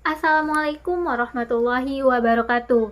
Assalamualaikum warahmatullahi wabarakatuh.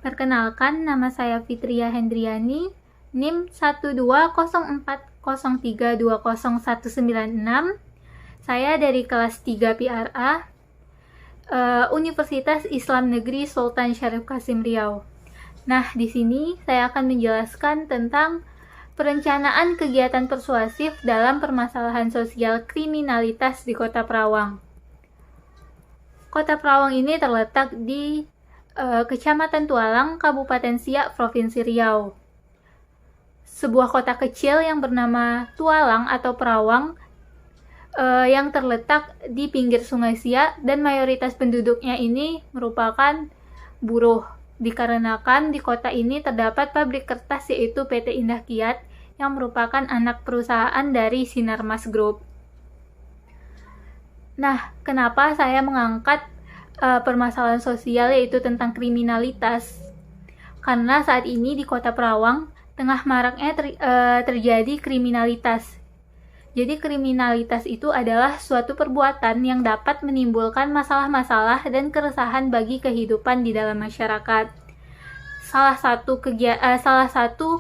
Perkenalkan, nama saya Fitria Hendriani, NIM 12040320196. Saya dari kelas 3 PRA, Universitas Islam Negeri Sultan Syarif Kasim Riau. Nah, di sini saya akan menjelaskan tentang perencanaan kegiatan persuasif dalam permasalahan sosial kriminalitas di Kota Perawang. Kota Perawang ini terletak di Kecamatan Tualang, Kabupaten Siak, Provinsi Riau. Sebuah kota kecil yang bernama Tualang atau Perawang yang terletak di pinggir Sungai Siak, dan mayoritas penduduknya ini merupakan buruh. Dikarenakan di kota ini terdapat pabrik kertas yaitu PT Indah Kiat yang merupakan anak perusahaan dari Sinarmas Group. Nah, kenapa saya mengangkat permasalahan sosial yaitu tentang kriminalitas? Karena saat ini di Kota Perawang tengah maraknya terjadi kriminalitas. Jadi kriminalitas itu adalah suatu perbuatan yang dapat menimbulkan masalah-masalah dan keresahan bagi kehidupan di dalam masyarakat. Salah satu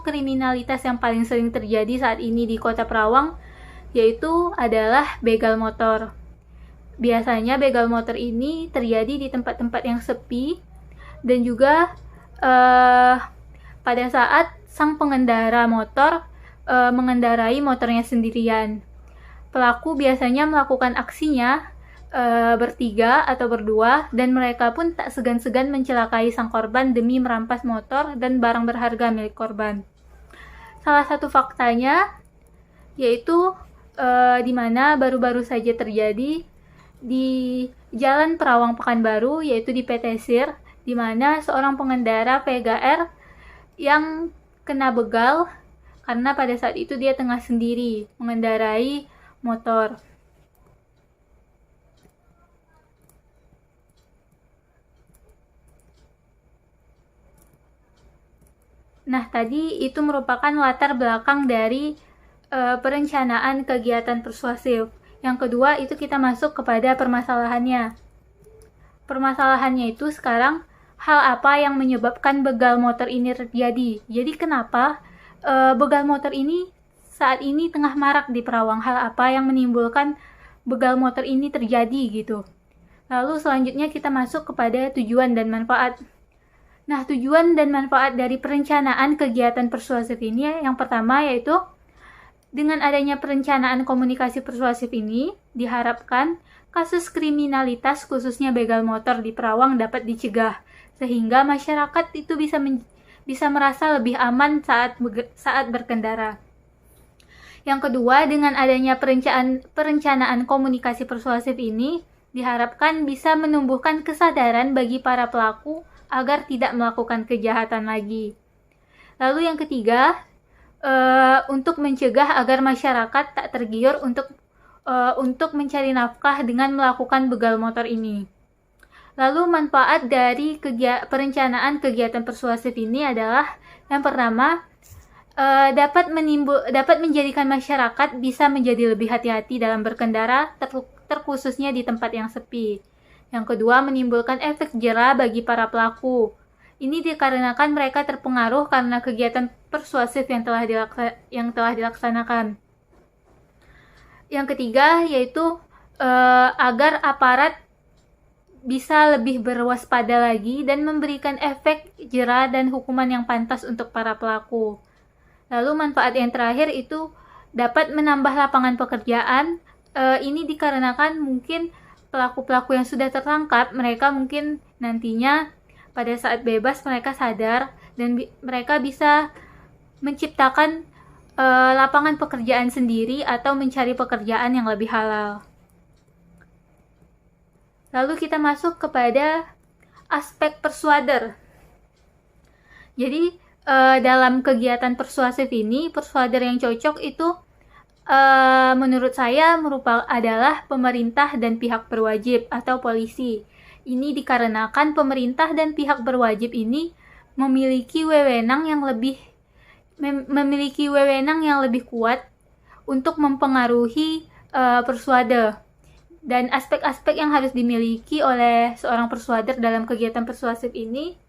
kriminalitas yang paling sering terjadi saat ini di Kota Perawang yaitu adalah begal motor. Biasanya begal motor ini terjadi di tempat-tempat yang sepi dan juga pada saat sang pengendara motor mengendarai motornya sendirian. Pelaku biasanya melakukan aksinya bertiga atau berdua, dan mereka pun tak segan-segan mencelakai sang korban demi merampas motor dan barang berharga milik korban. Salah satu faktanya yaitu di mana baru-baru saja terjadi di Jalan Perawang Pekanbaru, yaitu di PT Sir, di mana seorang pengendara PGR yang kena begal karena pada saat itu dia tengah sendiri mengendarai motor. Nah, tadi itu merupakan latar belakang dari perencanaan kegiatan persuasif. Yang kedua, itu kita masuk kepada permasalahannya. Permasalahannya itu sekarang, hal apa yang menyebabkan begal motor ini terjadi? Jadi kenapa begal motor ini saat ini tengah marak di Perawang? Hal apa yang menimbulkan begal motor ini terjadi gitu? Lalu selanjutnya kita masuk kepada tujuan dan manfaat. Nah, tujuan dan manfaat dari perencanaan kegiatan persuasif ini yang pertama yaitu dengan adanya perencanaan komunikasi persuasif ini, diharapkan kasus kriminalitas khususnya begal motor di Perawang dapat dicegah, sehingga masyarakat itu bisa merasa lebih aman saat berkendara. Yang kedua, dengan adanya perencanaan komunikasi persuasif ini, diharapkan bisa menumbuhkan kesadaran bagi para pelaku agar tidak melakukan kejahatan lagi. Lalu yang ketiga, untuk mencegah agar masyarakat tak tergiur untuk mencari nafkah dengan melakukan begal motor ini. Lalu manfaat dari perencanaan kegiatan persuasif ini adalah yang pertama, dapat menjadikan masyarakat bisa menjadi lebih hati-hati dalam berkendara, terkhususnya di tempat yang sepi. Yang kedua, menimbulkan efek jera bagi para pelaku. Ini dikarenakan mereka terpengaruh karena kegiatan persuasif yang telah dilaksanakan. Yang ketiga yaitu agar aparat bisa lebih berwaspada lagi dan memberikan efek jera dan hukuman yang pantas untuk para pelaku. Lalu manfaat yang terakhir itu dapat menambah lapangan pekerjaan. Ini dikarenakan mungkin pelaku-pelaku yang sudah tertangkap, mereka mungkin nantinya pada saat bebas mereka sadar dan mereka bisa menciptakan lapangan pekerjaan sendiri atau mencari pekerjaan yang lebih halal. Lalu kita masuk kepada aspek persuader. Jadi dalam kegiatan persuasif ini, persuader yang cocok itu menurut saya adalah pemerintah dan pihak berwajib atau polisi. Ini dikarenakan pemerintah dan pihak berwajib ini memiliki wewenang yang lebih kuat untuk mempengaruhi persuader. Dan aspek-aspek yang harus dimiliki oleh seorang persuader dalam kegiatan persuasif ini,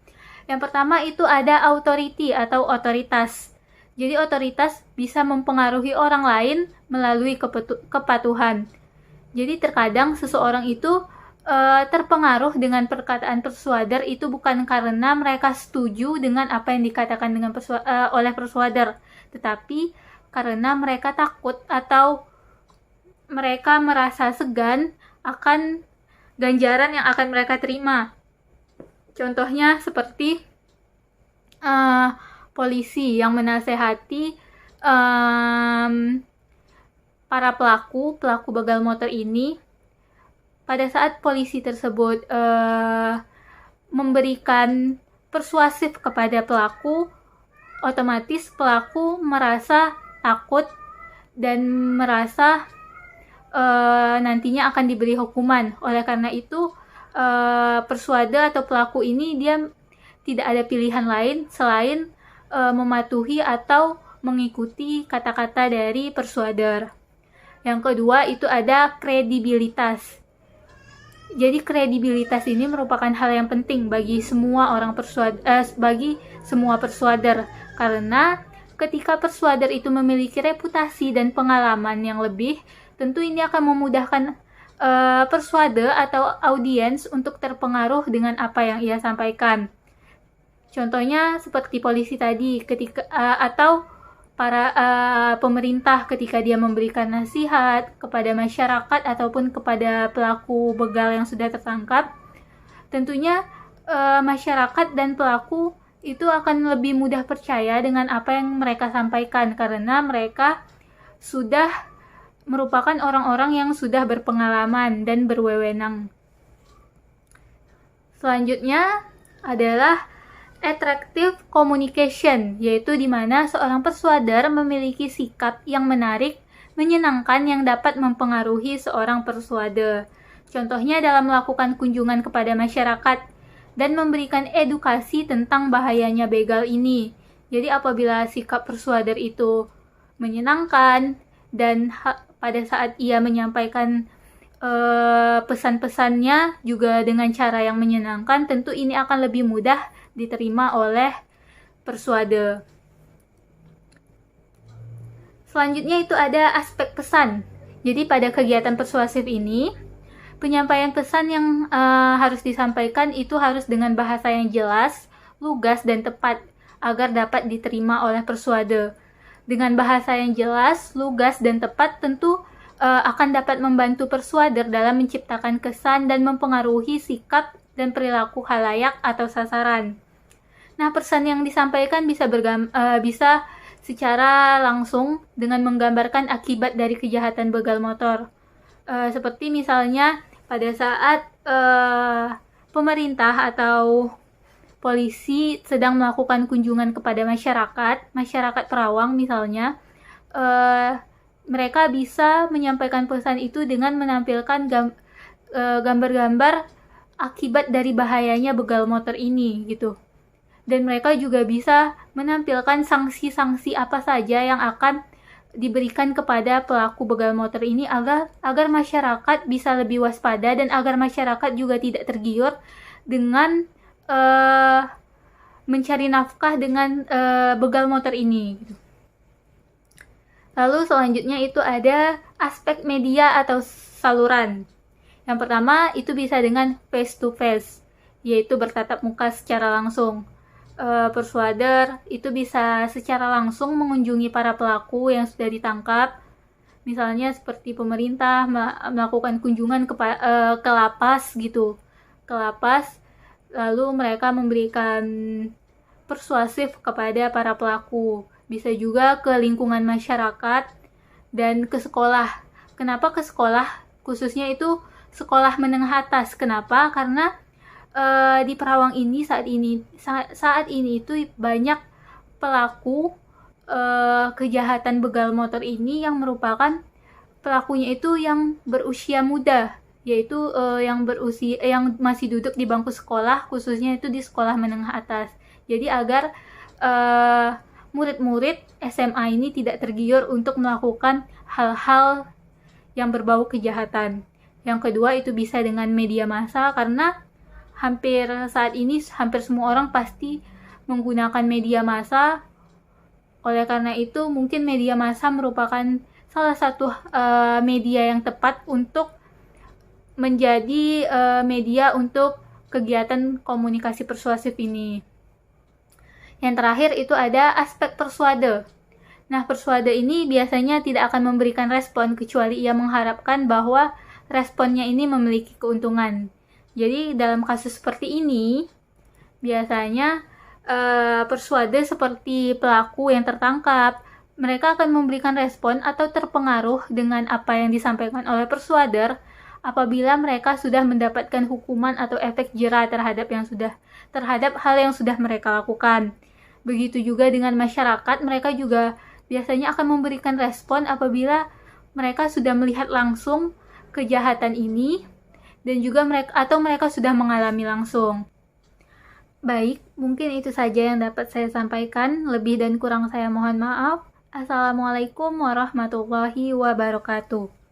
yang pertama itu ada authority atau otoritas. Jadi otoritas bisa mempengaruhi orang lain melalui kepatuhan. Jadi terkadang seseorang itu terpengaruh dengan perkataan persuader itu bukan karena mereka setuju dengan apa yang dikatakan dengan oleh persuader, tetapi karena mereka takut atau mereka merasa segan akan ganjaran yang akan mereka terima. Contohnya seperti polisi yang menasehati para pelaku begal motor ini. Pada saat polisi tersebut memberikan persuasif kepada pelaku, otomatis pelaku merasa takut dan merasa nantinya akan diberi hukuman. Oleh karena itu, persuader atau pelaku ini dia tidak ada pilihan lain selain mematuhi atau mengikuti kata-kata dari persuader. Yang kedua itu ada kredibilitas. Jadi kredibilitas ini merupakan hal yang penting bagi semua persuader, karena ketika persuader itu memiliki reputasi dan pengalaman yang lebih, tentu ini akan memudahkan persuader atau audiens untuk terpengaruh dengan apa yang ia sampaikan. Contohnya seperti polisi tadi, atau para pemerintah ketika dia memberikan nasihat kepada masyarakat ataupun kepada pelaku begal yang sudah tertangkap, tentunya masyarakat dan pelaku itu akan lebih mudah percaya dengan apa yang mereka sampaikan karena mereka sudah merupakan orang-orang yang sudah berpengalaman dan berwewenang. Selanjutnya adalah attractive communication, yaitu di mana seorang persuader memiliki sikap yang menarik, menyenangkan yang dapat mempengaruhi seorang persuader. Contohnya dalam melakukan kunjungan kepada masyarakat dan memberikan edukasi tentang bahayanya begal ini. Jadi apabila sikap persuader itu menyenangkan dan pada saat ia menyampaikan pesan-pesannya juga dengan cara yang menyenangkan, tentu ini akan lebih mudah diterima oleh persuader. Selanjutnya itu ada aspek pesan. Jadi pada kegiatan persuasif ini, penyampaian pesan yang harus disampaikan itu harus dengan bahasa yang jelas, lugas, dan tepat agar dapat diterima oleh persuader. Dengan bahasa yang jelas, lugas, dan tepat tentu akan dapat membantu persuader dalam menciptakan kesan dan mempengaruhi sikap dan perilaku khalayak atau sasaran. Nah, pesan yang disampaikan bisa secara langsung dengan menggambarkan akibat dari kejahatan begal motor. Seperti misalnya pada saat pemerintah atau polisi sedang melakukan kunjungan kepada masyarakat Perawang misalnya, mereka bisa menyampaikan pesan itu dengan menampilkan gambar-gambar akibat dari bahayanya begal motor ini gitu. Dan mereka juga bisa menampilkan sanksi-sanksi apa saja yang akan diberikan kepada pelaku begal motor ini agar masyarakat bisa lebih waspada dan agar masyarakat juga tidak tergiur dengan mencari nafkah dengan begal motor ini gitu. Lalu selanjutnya itu ada aspek media atau saluran. Yang pertama itu bisa dengan face to face, yaitu bertatap muka secara langsung. Persuader itu bisa secara langsung mengunjungi para pelaku yang sudah ditangkap, misalnya seperti pemerintah melakukan kunjungan ke lapas gitu, lalu mereka memberikan persuasif kepada para pelaku. Bisa juga ke lingkungan masyarakat dan ke sekolah. Kenapa ke sekolah? Khususnya itu sekolah menengah atas. Kenapa? Karena di Perawang ini saat ini itu banyak pelaku kejahatan begal motor ini yang merupakan pelakunya itu yang berusia muda, yaitu yang masih duduk di bangku sekolah, khususnya itu di sekolah menengah atas. Jadi agar murid-murid SMA ini tidak tergiur untuk melakukan hal-hal yang berbau kejahatan. Yang kedua itu bisa dengan media massa, karena saat ini hampir semua orang pasti menggunakan media massa. Oleh karena itu, mungkin media massa merupakan salah satu media yang tepat untuk menjadi media untuk kegiatan komunikasi persuasif ini. Yang terakhir itu ada aspek persuade. Nah, persuade ini biasanya tidak akan memberikan respon kecuali ia mengharapkan bahwa responnya ini memiliki keuntungan. Jadi, dalam kasus seperti ini, biasanya persuade seperti pelaku yang tertangkap, mereka akan memberikan respon atau terpengaruh dengan apa yang disampaikan oleh persuader apabila mereka sudah mendapatkan hukuman atau efek jera terhadap hal yang sudah mereka lakukan. Begitu juga dengan masyarakat, mereka juga biasanya akan memberikan respon apabila mereka sudah melihat langsung kejahatan ini dan juga mereka sudah mengalami langsung. Baik, mungkin itu saja yang dapat saya sampaikan. Lebih dan kurang saya mohon maaf. Assalamualaikum warahmatullahi wabarakatuh.